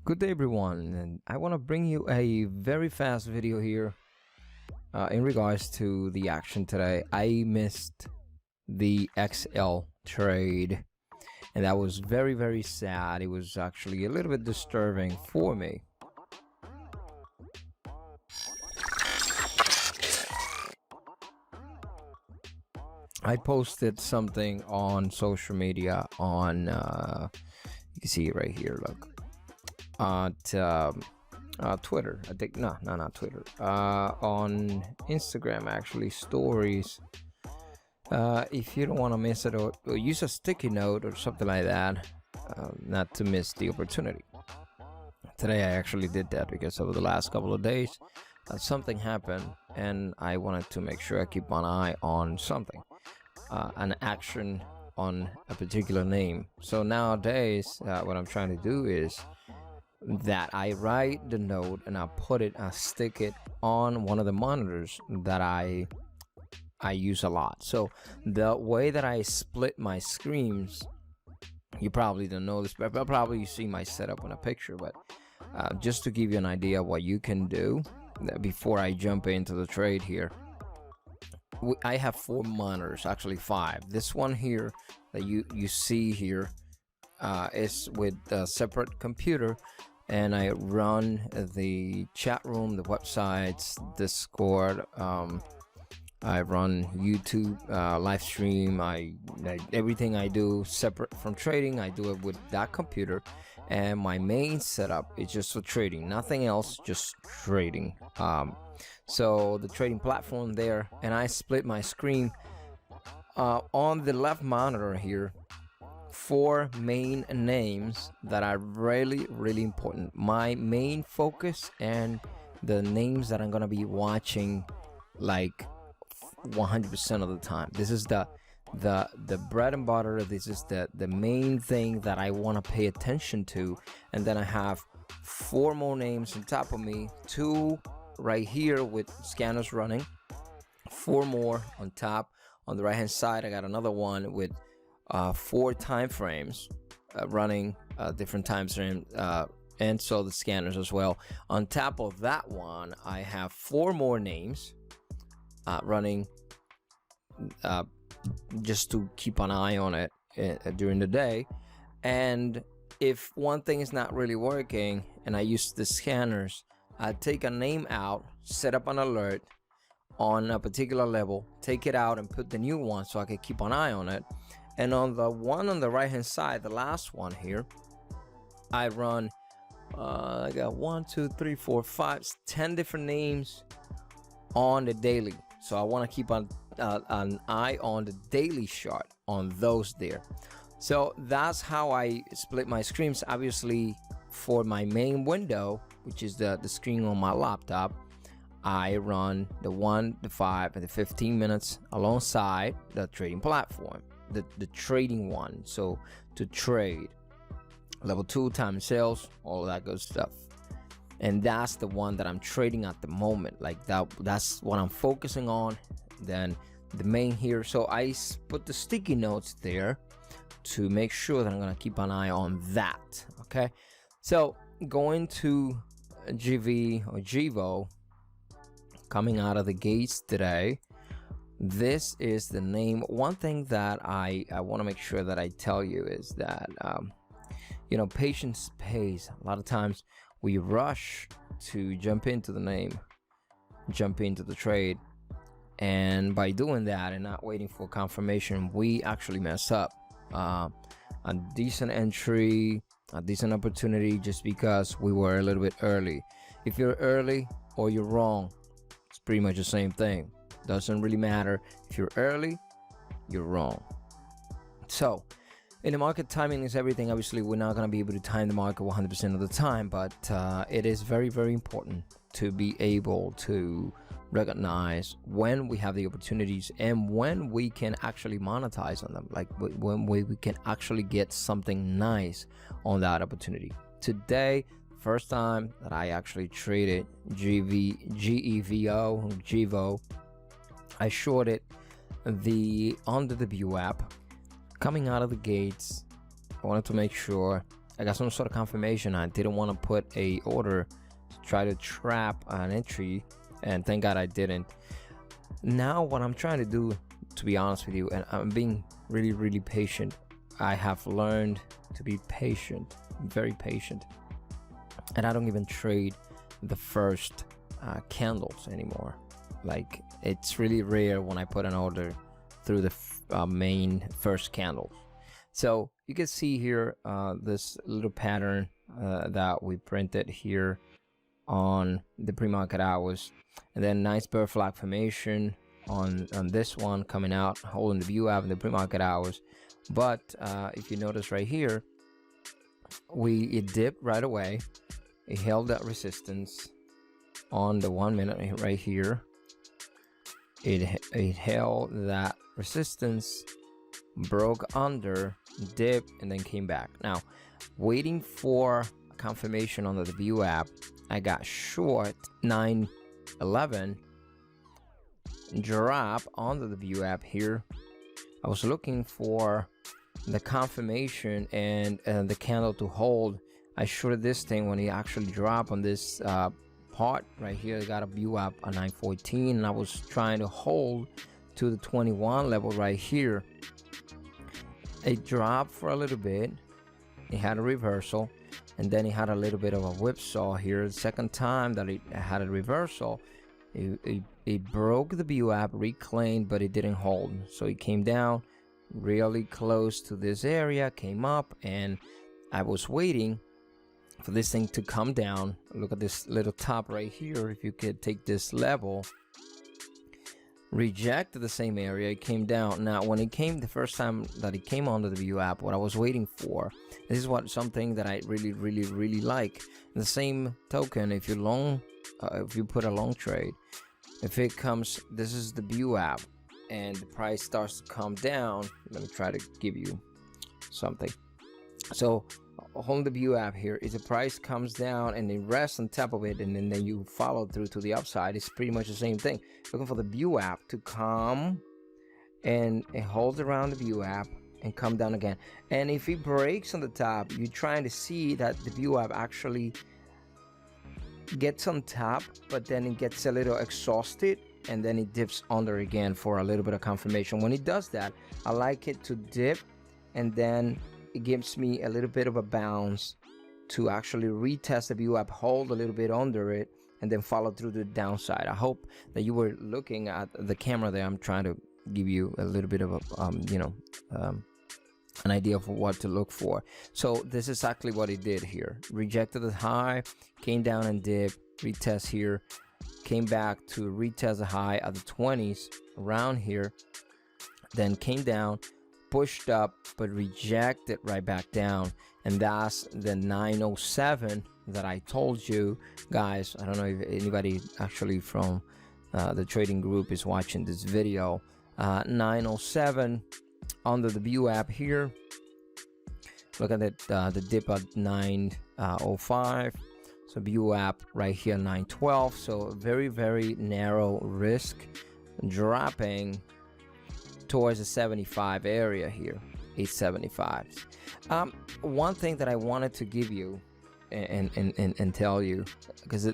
Good day everyone, and I want to bring you a very fast video here in regards to the action today. I missed the XL trade, and that was very sad. It was actually a little bit disturbing for me. I posted something on social media on you can see it right here, look, on Twitter. I think no, not Twitter, on Instagram, actually, stories. If you don't want to miss it, or use a sticky note or something like that, not to miss the opportunity. Today I actually did that because over the last couple of days something happened, and I wanted to make sure I keep an eye on something, an action on a particular name. So nowadays what I'm trying to do is that I write the note and I stick it on one of the monitors that I use a lot. So the way that I split my screens, you probably don't know this, but probably you see my setup on a picture, but just to give you an idea of what you can do before I jump into the trade here. I have 4 monitors, actually 5. This one here that you see here is with a separate computer, and I run the chat room, the websites, Discord, I run YouTube live stream. Everything I do separate from trading, I do it with that computer, and my main setup is just for trading, nothing else, just trading. So the trading platform there, and I split my screen on the left monitor here. 4 main names that are really important, my main focus, and the names that I'm gonna be watching like 100% of the time. This is the bread and butter. This is the main thing that I want to pay attention to. And then I have 4 more names on top of me, 2 right here with scanners running, 4 more on top. On the right hand side I got another one with 4 time frames running, different time frames, and so the scanners as well. On top of that one I have 4 more names running, just to keep an eye on it during the day. And if one thing is not really working and I use the scanners, I take a name out, set up an alert on a particular level, take it out and put the new one so I can keep an eye on it. And on the one on the right hand side, the last one here, I run I got 1 2 3 4 5 10 different names on the daily. So I want to keep an eye on the daily chart on those there. So that's how I split my screens. Obviously, for my main window, which is the screen on my laptop, I run the 1, the 5, and the 15 minutes alongside the trading platform, the trading one. So to trade, level 2 time sales, all that good stuff. And that's the one that I'm trading at the moment, like that's what I'm focusing on. Then the main here, so I put the sticky notes there to make sure that I'm gonna keep an eye on that. Okay, so going to GV or GVO, coming out of the gates today, this is the name. One thing that I want to make sure that I tell you is that you know, patience pays. A lot of times we rush to jump into the name, jump into the trade, and by doing that and not waiting for confirmation, we actually mess up a decent entry, a decent opportunity, just because we were a little bit early. If you're early or you're wrong, it's pretty much the same thing. Doesn't really matter. If you're early, you're wrong. So in the market, timing is everything. Obviously, we're not going to be able to time the market 100% of the time, but it is very important to be able to recognize when we have the opportunities and when we can actually monetize on them, like when we can actually get something nice on that opportunity. Today, first time that I actually traded GEVO, I shorted the under the view app. Coming out of the gates, I wanted to make sure I got some sort of confirmation. I didn't want to put a order to try to trap an entry, and thank God I didn't. Now what I'm trying to do, to be honest with you, and I'm being really patient. I have learned to be patient, very patient, and I don't even trade the first candles anymore. Like, it's really rare when I put an order through the main first candles. So you can see here this little pattern that we printed here on the pre-market hours, and then nice bear flag formation on this one coming out, holding the view app in the pre-market hours. But if you notice right here, it dipped right away. It held that resistance on the 1 minute right here. It held that resistance, broke under, dipped, and then came back. Now, waiting for confirmation on the view app, I got short 911, drop onto the view app here. I was looking for the confirmation and the candle to hold. I shorted this thing when it actually dropped on this part right here. I got a view app on 914, and I was trying to hold to the 21 level right here. It dropped for a little bit. It had a reversal, and then it had a little bit of a whipsaw here. The second time that it had a reversal, it broke the view app, reclaimed, but it didn't hold. So it came down really close to this area, came up, and I was waiting for this thing to come down. Look at this little top right here. If you could take this level, reject the same area, it came down. Now when it came the first time that it came onto the view app, what I was waiting for, this is something that I really like. In the same token, if you put a long trade, if it comes, this is the view app, and the price starts to come down. Let me try to give you something. So hold the view app here. If the price comes down and it rests on top of it, and then you follow through to the upside, it's pretty much the same thing. Looking for the view app to come and it holds around the view app and come down again. And if it breaks on the top, you're trying to see that the view app actually gets on top, but then it gets a little exhausted, and then it dips under again for a little bit of confirmation. When it does that, I like it to dip, and then it gives me a little bit of a bounce to actually retest the view app, hold a little bit under it, and then follow through the downside. I hope that you were looking at the camera there. I'm trying to give you a little bit of a an idea of what to look for. So this is exactly what it did here. Rejected the high, came down and dipped, retest here, came back to retest the high at the 20s around here, then came down, pushed up, but rejected right back down. And that's the 907 that I told you guys. I don't know if anybody actually from the trading group is watching this video. 907 under the view app here. Look at it, the dip at 905. So view app right here 912. So very narrow risk, dropping towards the 75 area here, 875. One thing that I wanted to give you and tell you, because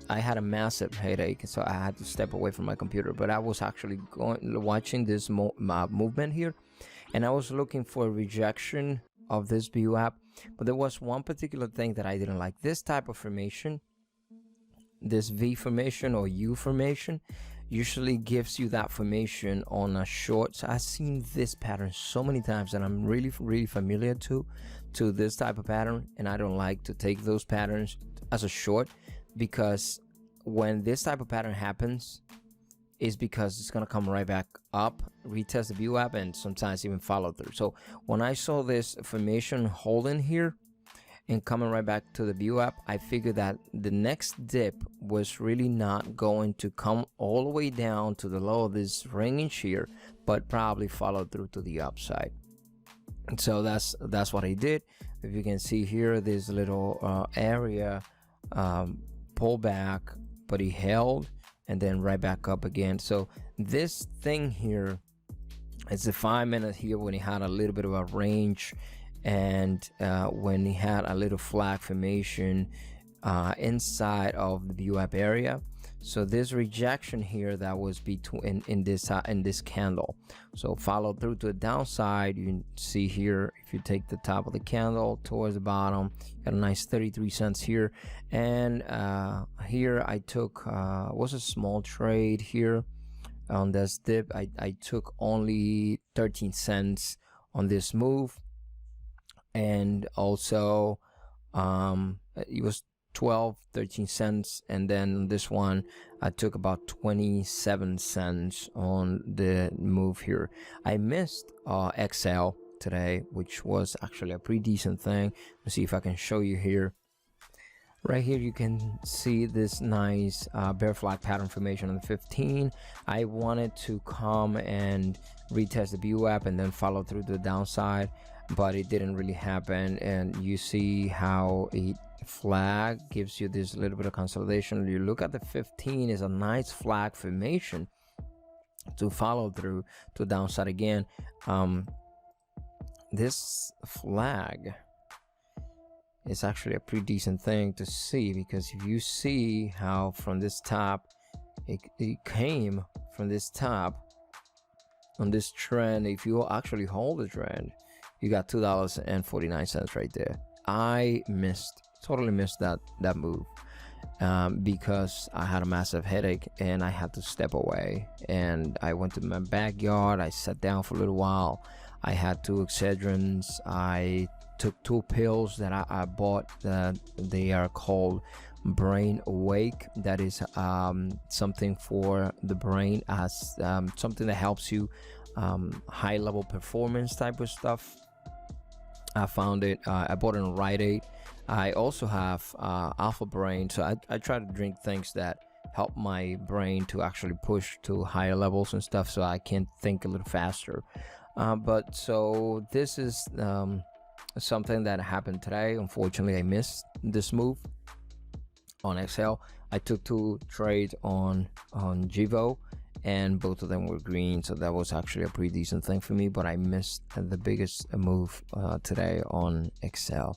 I had a massive headache, so I had to step away from my computer, but I was actually watching this movement here, and I was looking for a rejection of this view app, but there was one particular thing that I didn't like. This type of formation, this V formation or U formation, usually gives you that formation on a short. So I've seen this pattern so many times, and I'm really familiar to this type of pattern, and I don't like to take those patterns as a short, because when this type of pattern happens, is because it's gonna come right back up, retest the view app, and sometimes even follow through. So when I saw this formation holding here and coming right back to the view app, I figured that the next dip was really not going to come all the way down to the low of this range here, but probably follow through to the upside. And so that's what I did. If you can see here, this little area pull back, but he held and then right back up again. So this thing here, it's the 5 minute here when he had a little bit of a range, and when he had a little flag formation inside of the view app area. So this rejection here that was between in this candle, so follow through to the downside. You can see here, if you take the top of the candle towards the bottom, got a nice 33 cents here. And here I took was a small trade here on this dip. I took only 13 cents on this move, and also it was 13 cents, and then this one I took about 27 cents on the move here. I missed XL today, which was actually a pretty decent thing. Let's see if I can show you here. Right here you can see this nice bear flag pattern formation on the 15. I wanted to come and retest the view app and then follow through to the downside, but it didn't really happen. And you see how a flag gives you this little bit of consolidation. You look at the 15, is a nice flag formation to follow through to the downside again. This flag is actually a pretty decent thing to see, because if you see how from this top it came from this top on this trend, if you actually hold the trend, you got $2.49 right there. I totally missed that move because I had a massive headache and I had to step away, and I went to my backyard. I sat down for a little while. I had 2 Excedrins. I took 2 pills that I bought. They are called Brain Awake. That is something for the brain, as something that helps you high level performance type of stuff. I found it. I bought it on Rite Aid. I also have Alpha Brain, so I try to drink things that help my brain to actually push to higher levels and stuff, so I can think a little faster. But so this is something that happened today. Unfortunately, I missed this move on XL. I took 2 trades on Givo, and both of them were green, so that was actually a pretty decent thing for me. But I missed the biggest move today on XL.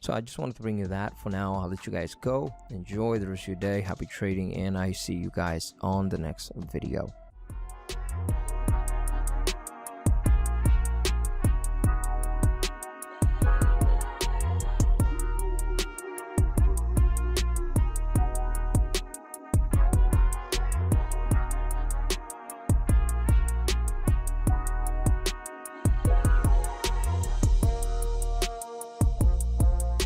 So I just wanted to bring you that. For now, I'll let you guys go. Enjoy the rest of your day. Happy trading, and I see you guys on the next video.